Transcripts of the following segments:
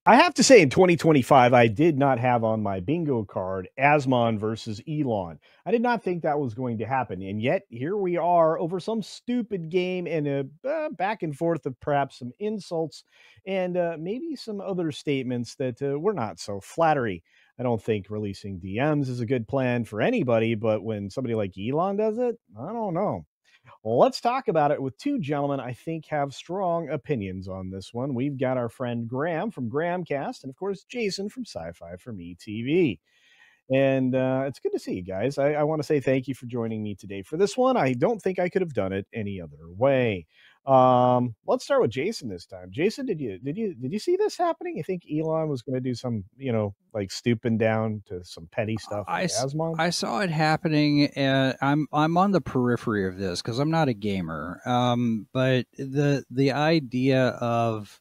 I have to say, in 2025, I did not have on my bingo card Asmon versus Elon. I did not think that was going to happen, and yet here we are over some stupid game and a back and forth of perhaps some insults and maybe some other statements that were not so flattery. I don't think releasing DMs is a good plan for anybody, but when somebody like Elon does it, I don't know. Well, let's talk about it with two gentlemen I think have strong opinions on this one. We've got our friend Graham from Grahamcast, and of course, Jason from Sci-Fi for Me TV. And it's good to see you guys. I want to say thank you for joining me today for this one. I don't think I could have done it any other way. Let's start with Jason this time. Jason, did you see this happening? You think Elon was going to do some, like stooping down to some petty stuff? I saw it happening, and I'm on the periphery of this because I'm not a gamer. But the idea of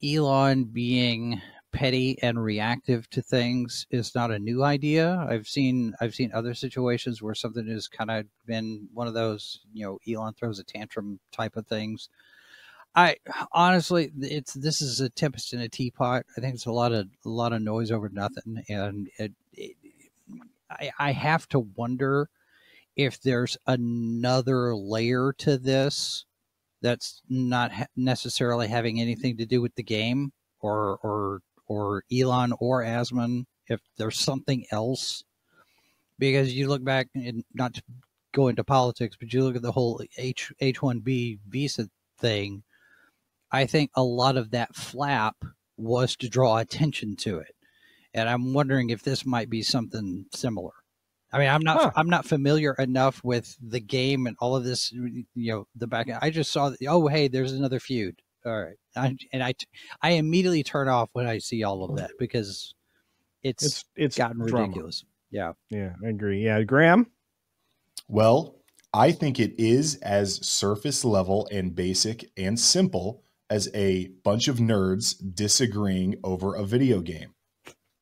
Elon being petty and reactive to things is not a new idea. I've seen other situations where something has kind of been one of those, Elon throws a tantrum type of things. I honestly, this is a tempest in a teapot. I think it's a lot of noise over nothing, and I have to wonder if there's another layer to this that's not necessarily having anything to do with the game or Elon or Asmon, if there's something else. Because you look back, and not to go into politics, but you look at the whole H-1B visa thing, I think a lot of that flap was to draw attention to it. And I'm wondering if this might be something similar. I mean, I'm not familiar enough with the game and all of this, the back. I just saw, oh, hey, there's another feud. All right. I immediately turn off when I see all of that because it's gotten ridiculous. Drama. Yeah, I agree. Yeah, Graham? Well, I think it is as surface level and basic and simple as a bunch of nerds disagreeing over a video game.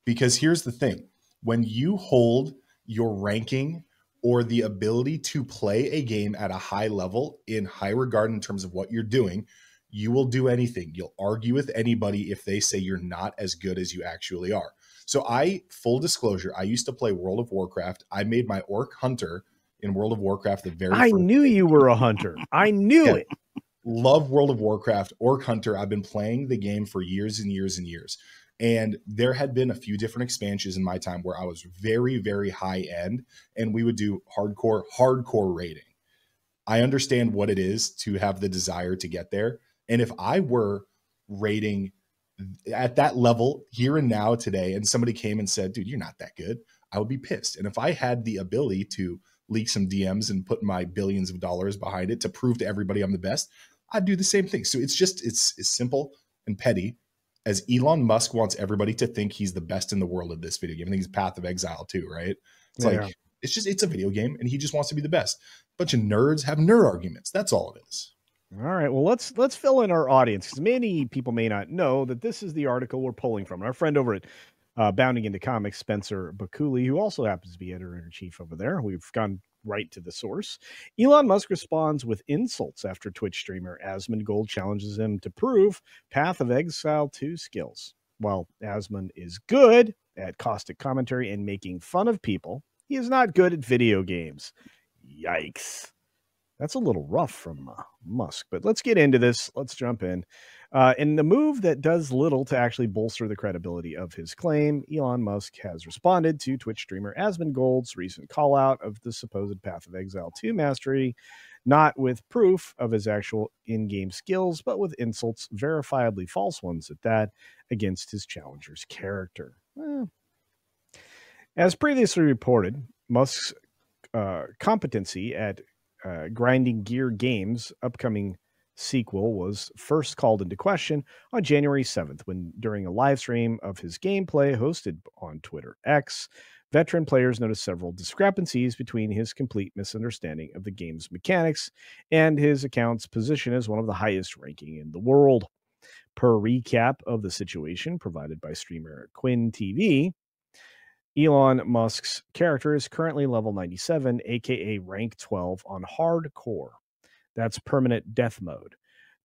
Because here's the thing. When you hold your ranking or the ability to play a game at a high level in high regard in terms of what you're doing, you will do anything. You'll argue with anybody if they say you're not as good as you actually are. So full disclosure, I used to play World of Warcraft. I made my Orc Hunter in World of Warcraft the very first knew you were a hunter. I knew it. Love World of Warcraft. Orc Hunter, I've been playing the game for years and years and years. And there had been a few different expansions in my time where I was very, very high end, and we would do hardcore rating. I understand what it is to have the desire to get there. And if I were rating at that level here and now today, and somebody came and said, dude, you're not that good, I would be pissed. And if I had the ability to leak some DMs and put my billions of dollars behind it to prove to everybody I'm the best, I'd do the same thing. So it's simple and petty. As Elon Musk wants everybody to think he's the best in the world at this video game. I think he's Path of Exile II, right? It's a video game, and he just wants to be the best. A bunch of nerds have nerd arguments. That's all it is. All right. Well, let's fill in our audience, because many people may not know that this is the article we're pulling from. Our friend over at Bounding Into Comics, Spencer Bakuli, who also happens to be editor-in-chief over there. We've gone right to the source. Elon Musk responds with insults after Twitch streamer Asmongold challenges him to prove Path of Exile 2 skills. While Asmon is good at caustic commentary and making fun of people, he is not good at video games. Yikes. That's a little rough from Musk, but let's get into this. Let's jump in. In the move that does little to actually bolster the credibility of his claim, Elon Musk has responded to Twitch streamer Asmongold's recent call out of the supposed Path of Exile 2 mastery, not with proof of his actual in-game skills, but with insults, verifiably false ones at that, against his challenger's character. As previously reported, Musk's competency at Grinding Gear Games' upcoming sequel was first called into question on January 7th when, during a live stream of his gameplay hosted on Twitter X, veteran players noticed several discrepancies between his complete misunderstanding of the game's mechanics and his account's position as one of the highest ranking in the world. Per recap of the situation provided by streamer Quinn TV, Elon Musk's character is currently level 97, aka rank 12 on hardcore. That's permanent death mode.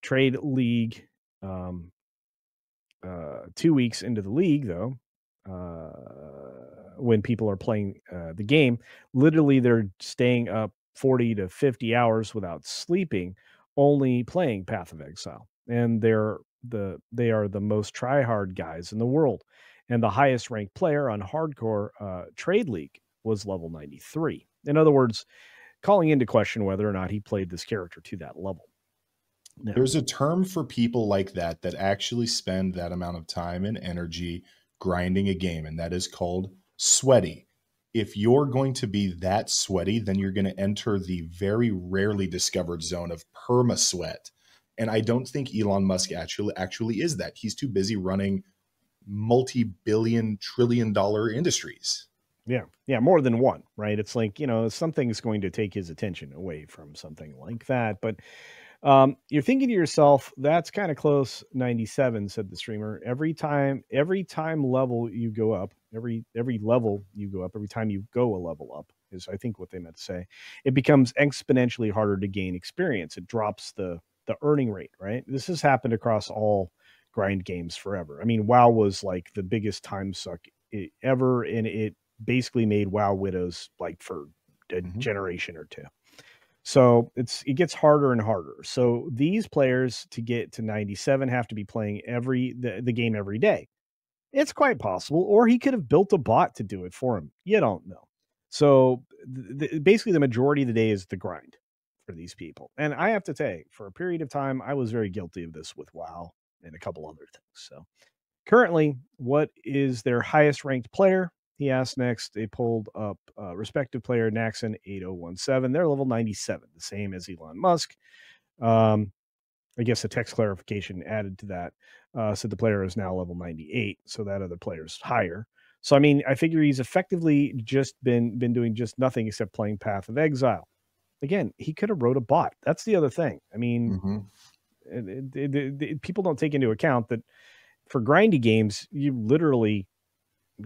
Trade League 2 weeks into the league, though, when people are playing the game, literally they're staying up 40 to 50 hours without sleeping, only playing Path of Exile. And they are the most try-hard guys in the world. And the highest ranked player on hardcore trade league was level 93. In other words, calling into question whether or not he played this character to that level. Now, There's a term for people like that actually spend that amount of time and energy grinding a game, and that is called sweaty. If you're going to be that sweaty, then you're going to enter the very rarely discovered zone of perma sweat. And I don't think Elon Musk actually is that. He's too busy running multi-billion, trillion-dollar industries. Yeah, more than one, right? It's like, something's going to take his attention away from something like that. But you're thinking to yourself, that's kind of close. 97, said the streamer. Every time level you go up, every level you go up, every time you go a level up is, I think, what they meant to say. It becomes exponentially harder to gain experience. It drops the earning rate, right? This has happened across all grind games forever. I mean, WoW was like the biggest time suck ever, and it basically made WoW widows like for a generation or two. So it gets harder and harder. So these players, to get to 97, have to be playing the game every day. It's quite possible, or he could have built a bot to do it for him. You don't know. So basically, the majority of the day is the grind for these people. And I have to say, for a period of time, I was very guilty of this with WoW and a couple other things. So currently, what is their highest ranked player? He asked next. They pulled up respective player Naxon 8017. They're level 97, the same as Elon Musk. I guess a text clarification added to that said the player is now level 98, so that other player is higher. So I mean, I figure he's effectively just been doing just nothing except playing Path of Exile. Again, he could have wrote a bot. That's the other thing. I mean, people don't take into account that for grindy games, you literally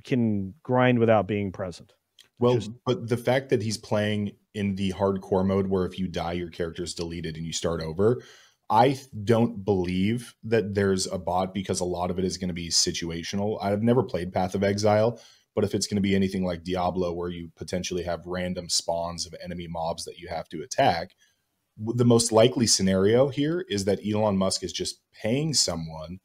can grind without being present. Well, but the fact that he's playing in the hardcore mode where if you die, your character is deleted and you start over, I don't believe that there's a bot, because a lot of it is going to be situational. I've never played Path of Exile, but if it's going to be anything like Diablo, where you potentially have random spawns of enemy mobs that you have to attack, the most likely scenario here is that Elon Musk is just paying someone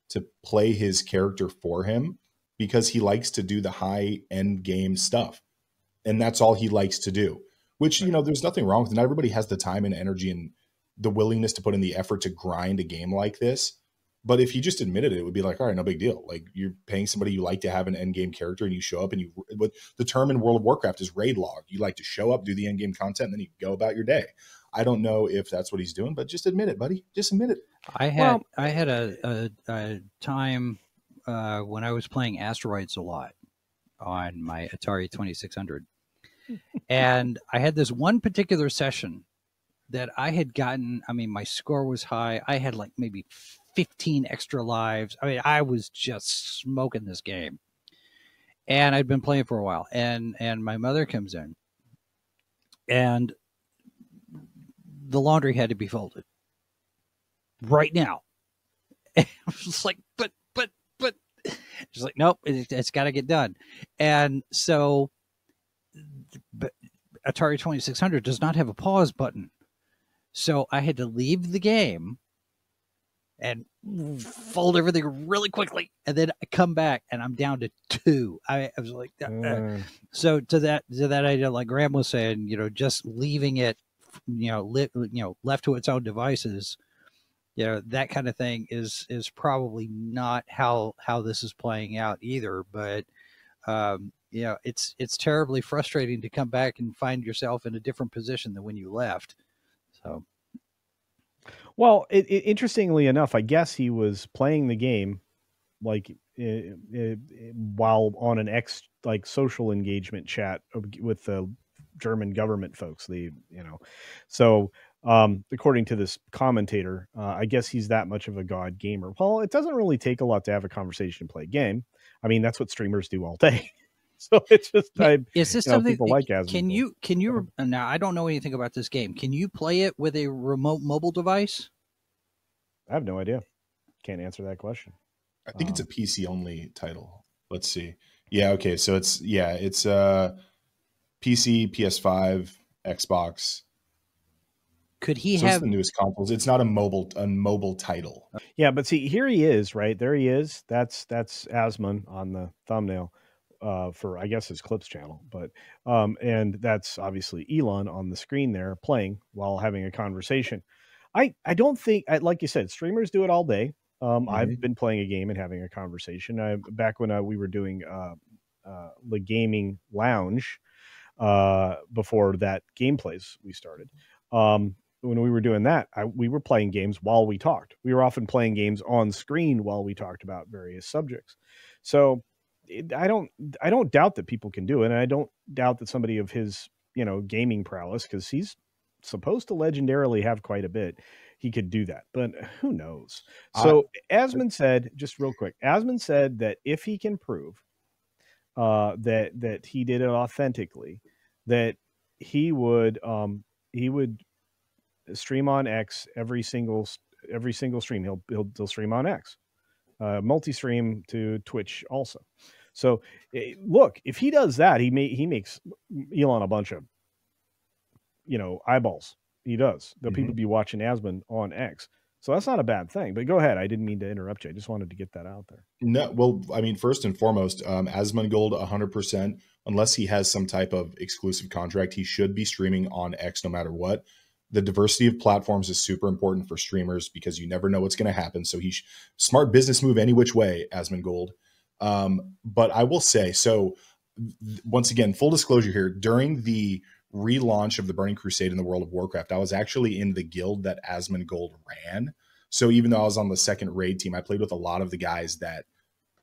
to play his character for him, because he likes to do the high end game stuff. And that's all he likes to do, which, there's nothing wrong with it. Not everybody has the time and energy and the willingness to put in the effort to grind a game like this. But if he just admitted it, it would be like, all right, no big deal. Like, you're paying somebody you like to have an end game character, and you show up, and what the term in World of Warcraft is raid log. You like to show up, do the end game content, and then you go about your day. I don't know if that's what he's doing, but just admit it, buddy. Just admit it. I had a time when I was playing Asteroids a lot on my Atari 2600. And I had this one particular session that I had gotten. I mean, my score was high. I had like maybe 15 extra lives. I mean, I was just smoking this game. And I'd been playing for a while. And my mother comes in, and the laundry had to be folded right now. And I was just like, but she's like, nope, it's got to get done. And so Atari 2600 does not have a pause button. So I had to leave the game and fold everything really quickly. And then I come back and I'm down to 2. I was like, so to that idea, like Graham was saying, just leaving it, left to its own devices, that kind of thing is probably not how this is playing out either. But, it's terribly frustrating to come back and find yourself in a different position than when you left. So, well, interestingly enough, I guess he was playing the game like while on an social engagement chat with the German government folks. So according to this commentator, I guess he's that much of a god gamer. Well, it doesn't really take a lot to have a conversation and play a game. I mean, that's what streamers do all day. So it's just is this something people like Asmongold. Can you now? I don't know anything about this game. Can you play it with a remote mobile device? I have no idea. Can't answer that question. I think it's a PC only title. Let's see. Yeah, okay. So it's PC, PS5, Xbox. Could he So it's have the newest consoles. It's not a mobile title. Yeah, but see, here he is, right? There he is. That's Asmon on the thumbnail for I guess his clips channel, but and that's obviously Elon on the screen there playing while having a conversation. I don't think like you said, streamers do it all day. I've been playing a game and having a conversation. Back when we were doing the gaming lounge before that gameplays we started. When we were doing that, we were playing games while we talked. We were often playing games on screen while we talked about various subjects. So I don't doubt that people can do it, and I don't doubt that somebody of his gaming prowess, because he's supposed to legendarily have quite a bit, he could do that. But who knows? So Asmon said, just real quick, Asmon said that if he can prove that he did it authentically, that he would stream on X every single stream. He'll stream on X, multi-stream to Twitch also. So look, if he does that, he makes Elon a bunch of eyeballs. He does. The people be watching Asmon on X. So that's not a bad thing. But go ahead. I didn't mean to interrupt you. I just wanted to get that out there. No, well, I mean, first and foremost, Asmongold 100%, unless he has some type of exclusive contract, he should be streaming on X no matter what. The diversity of platforms is super important for streamers because you never know what's going to happen. So he's smart business move any which way, Asmongold. But I will say, so once again, full disclosure here, during the relaunch of the Burning Crusade in the World of Warcraft, I was actually in the guild that Asmongold ran. So even though I was on the second raid team, I played with a lot of the guys that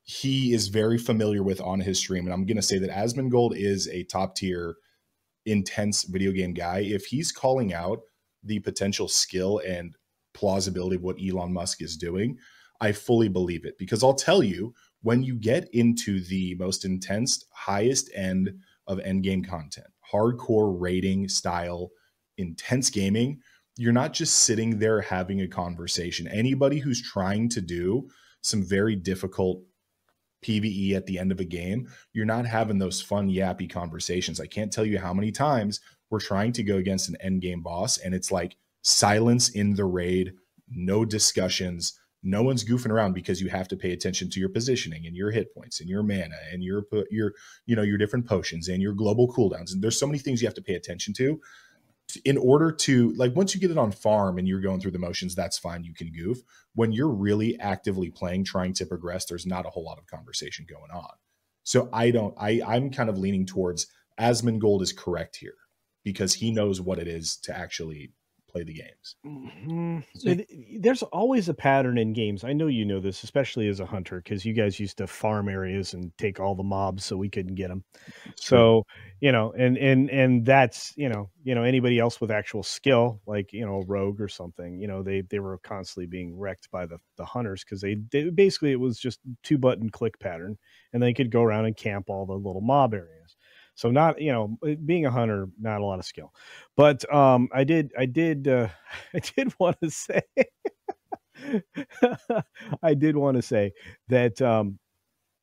he is very familiar with on his stream. And I'm going to say that Asmongold is a top tier, intense video game guy. If he's calling out the potential skill and plausibility of what Elon Musk is doing, I fully believe it. Because I'll tell you, when you get into the most intense, highest end of endgame content, hardcore raiding style, intense gaming, you're not just sitting there having a conversation. Anybody who's trying to do some very difficult PvE at the end of a game, you're not having those fun, yappy conversations. I can't tell you how many times we're trying to go against an endgame boss and it's like silence in the raid, no discussions, no one's goofing around because you have to pay attention to your positioning and your hit points and your mana and your different potions and your global cooldowns. And there's so many things you have to pay attention to in order to, like, once you get it on farm and you're going through the motions, that's fine. You can goof. When you're really actively playing, trying to progress, there's not a whole lot of conversation going on. So I'm kind of leaning towards Asmongold is correct here because he knows what it is to actually play the games. There's always a pattern in games. I know you know this, especially as a hunter, because you guys used to farm areas and take all the mobs so we couldn't get them. So and that's anybody else with actual skill, like a rogue or something, they were constantly being wrecked by the hunters because they basically, it was just 2-button click pattern, and they could go around and camp all the little mob areas. So not, being a hunter, not a lot of skill, but I did want to say, I did want to say that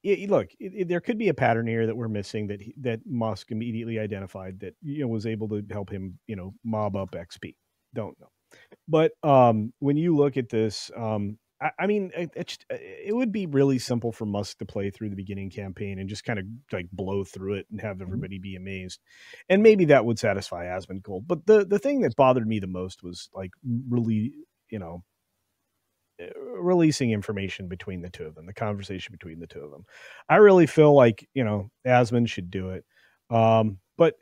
look, there could be a pattern here that we're missing that Musk immediately identified that was able to help him mob up XP. Don't know, but when you look at this, I mean, it would be really simple for Musk to play through the beginning campaign and just kind of like blow through it and have everybody be amazed. And maybe that would satisfy Asmongold. But the thing that bothered me the most was like really, releasing information between the two of them, the conversation between the two of them. I really feel like, Asmon should do it. But,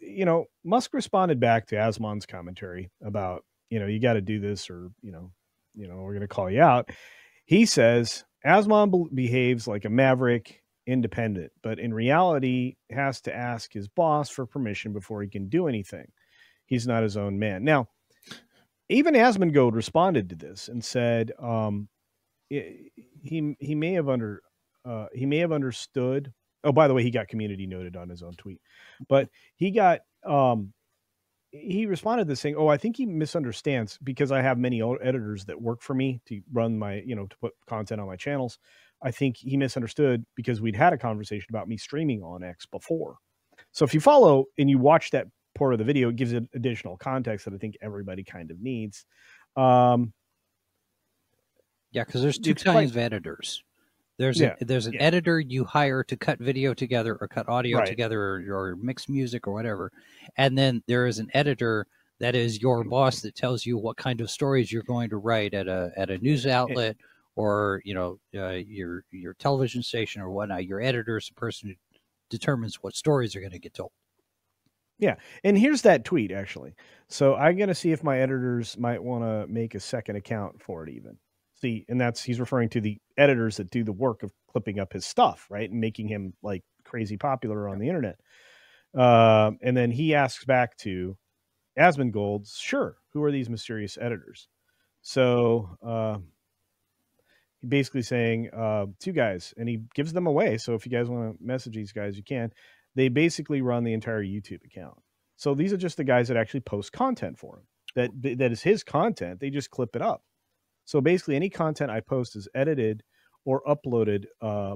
Musk responded back to Asmon's commentary about, you got to do this or, we're going to call you out. He says Asmon behaves like a maverick independent, but in reality has to ask his boss for permission before he can do anything. He's not his own man. Now, even Asmongold responded to this and said he may have understood. Oh, by the way, he got community noted on his own tweet, but he got he responded to saying, "Oh, I think he misunderstands because I have many editors that work for me to run my, to put content on my channels. I think he misunderstood because we'd had a conversation about me streaming on X before. So if you follow and you watch that part of the video, it gives it additional context that I think everybody kind of needs. Yeah, because there's two kinds of editors. There's an editor you hire to cut video together or cut audio together or mix music or whatever. And then there is an editor that is your boss that tells you what kind of stories you're going to write at a news outlet or, your television station or whatnot. Your editor is the person who determines what stories are going to get told. Yeah. And here's that tweet, actually. So I'm going to see if my editors might want to make a second account for it even. See, and he's referring to the editors that do the work of clipping up his stuff, right? And making him like crazy popular on the internet. And then he asks back to Asmongold, sure, who are these mysterious editors? So basically saying two guys, and he gives them away. So if you guys want to message these guys, you can. They basically run the entire YouTube account. So these are just the guys that actually post content for him. That is his content. They just clip it up. So basically any content I post is edited or uploaded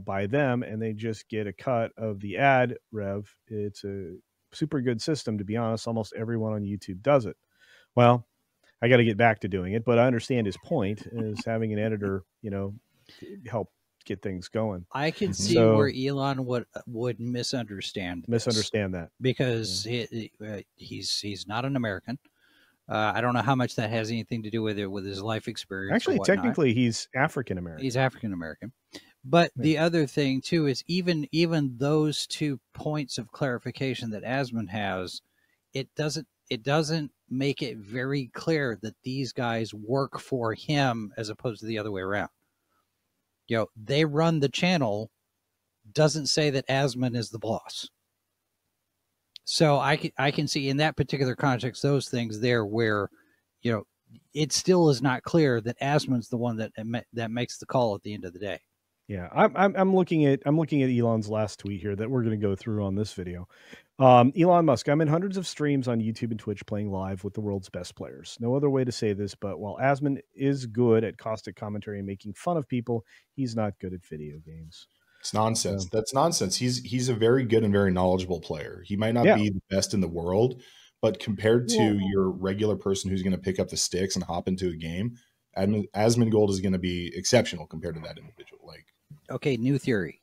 by them, and they just get a cut of the ad rev. It's a super good system, to be honest. Almost everyone on YouTube does it. Well, I got to get back to doing it, but I understand his point is having an editor, help get things going. I can see where Elon would misunderstand that because he's not an American. I don't know how much that has anything to do with it, with his life experience. Actually, technically, he's African American. He's African American. But the other thing too is even those 2 points of clarification that Asmon has, it doesn't make it very clear that these guys work for him as opposed to the other way around. They run the channel, doesn't say that Asmon is the boss. So I can see in that particular context those things there where, it still is not clear that Asmon's the one that makes the call at the end of the day. Yeah, I'm looking at Elon's last tweet here that we're going to go through on this video. Elon Musk, I'm in hundreds of streams on YouTube and Twitch playing live with the world's best players. No other way to say this, but while Asmon is good at caustic commentary and making fun of people, he's not good at video games. It's nonsense. That's nonsense. He's a very good and very knowledgeable player. He might not be the best in the world, but compared to your regular person who's going to pick up the sticks and hop into a game, Asmongold is going to be exceptional compared to that individual. Okay, new theory.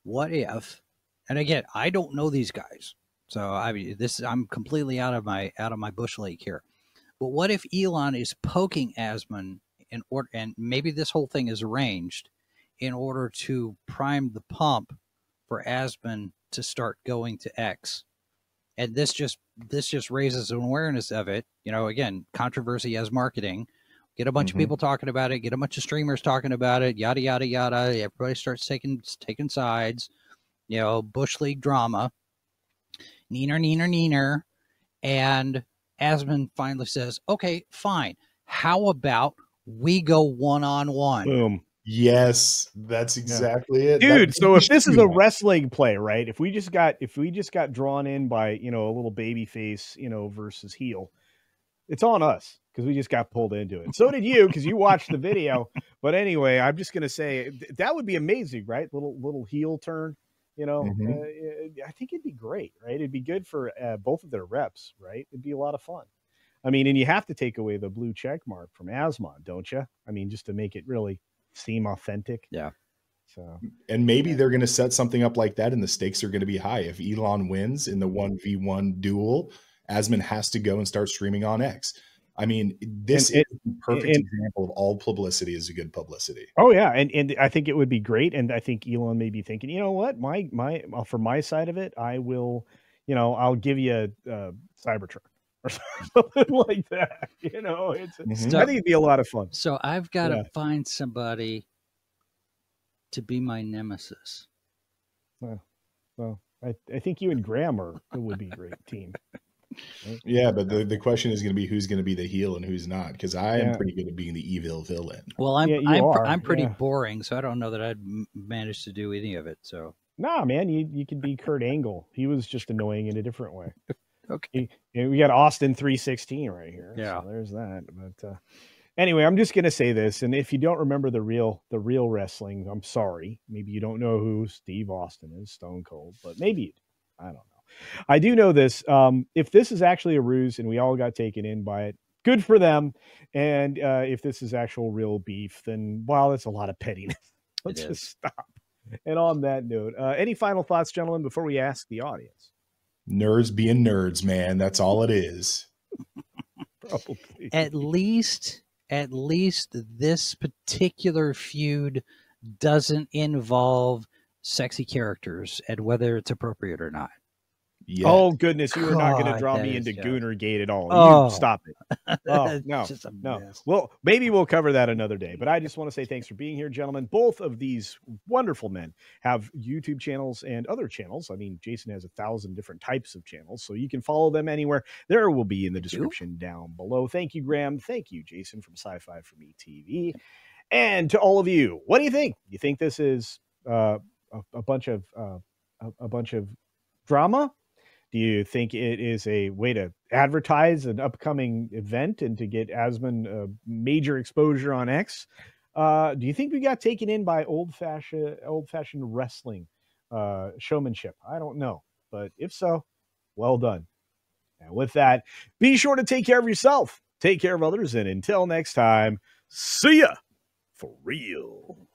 What if, and again, I don't know these guys, so I'm completely out of my bush league here. But what if Elon is poking Asmon and maybe this whole thing is arranged in order to prime the pump for Asmon to start going to X, and this just raises an awareness of it. Again, controversy as marketing. Get a bunch of people talking about it. Get a bunch of streamers talking about it. Yada yada yada. Everybody starts taking sides. Bush league drama. Neener. And Asmon finally says, "Okay, fine. How about we go one-on-one?" Boom. Yes, that's exactly it, dude. So if this is a wrestling play, right? If we just got drawn in by a little baby face, versus heel, it's on us because we just got pulled into it. So did you because you watched the video. But anyway, I'm just gonna say that would be amazing, right? Little heel turn, I think it'd be great, right? It'd be good for both of their reps, right? It'd be a lot of fun. I mean, and you have to take away the blue check mark from Asmon, don't you? I mean, just to make it really seem authentic. Yeah. So, and maybe they're going to set something up like that, and the stakes are going to be high. If Elon wins in the 1v1 duel, Asmon has to go and start streaming on X. I mean, this is the perfect example of all publicity is a good publicity. Oh yeah, and I think it would be great. And I think Elon may be thinking, you know what, my for my side of it, I will, I'll give you a Cybertruck or something like that. I think it'd be a lot of fun. So I've got to find somebody to be my nemesis. Well, I think you and Graham would be a great team. Right? Yeah, but the question is going to be who's going to be the heel and who's not, because I am pretty good at being the evil villain. Well, I'm pretty boring, so I don't know that I'd manage to do any of it. So nah, man, you could be Kurt Angle. He was just annoying in a different way. Okay. We got Austin 316 right here. Yeah. So there's that. But anyway, I'm just gonna say this, and if you don't remember the real wrestling, I'm sorry. Maybe you don't know who Steve Austin is, Stone Cold, but maybe you do. I don't know. I do know this. If this is actually a ruse and we all got taken in by it, good for them. And if this is actual real beef, then wow, that's a lot of pettiness. Let's just stop. And on that note, any final thoughts, gentlemen, before we ask the audience? Nerds being nerds, man. That's all it is. Probably. At least this particular feud doesn't involve sexy characters, and whether it's appropriate or not. Yeah. Oh goodness, you are not going to God, draw that me is into just- Goonergate at all. Oh. You stop it. Oh no, Just a no. mess. Well, maybe we'll cover that another day. But I just want to say thanks for being here, gentlemen. Both of these wonderful men have YouTube channels and other channels. I mean, Jason has 1,000 different types of channels, so you can follow them anywhere. There will be in the description down below. Thank you, Graham. Thank you, Jason from Sci-Fi for Me TV. And to all of you, what do you think? You think this is a bunch of drama? Do you think it is a way to advertise an upcoming event and to get Asmon major exposure on X? Do you think we got taken in by old-fashioned wrestling showmanship? I don't know, but if so, well done. And with that, be sure to take care of yourself, take care of others, and until next time, see ya for real.